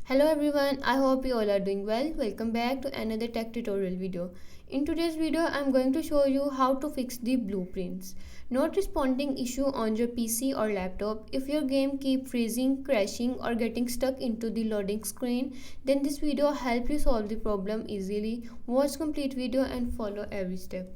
Hello everyone, I hope you all are doing well. Welcome back to another tech tutorial video. In today's video, I'm going to show you how to fix the blueprints. Not responding issue on your PC or laptop. If your game keep freezing, crashing or getting stuck into the loading screen, then this video help you solve the problem easily. Watch complete video and follow every step.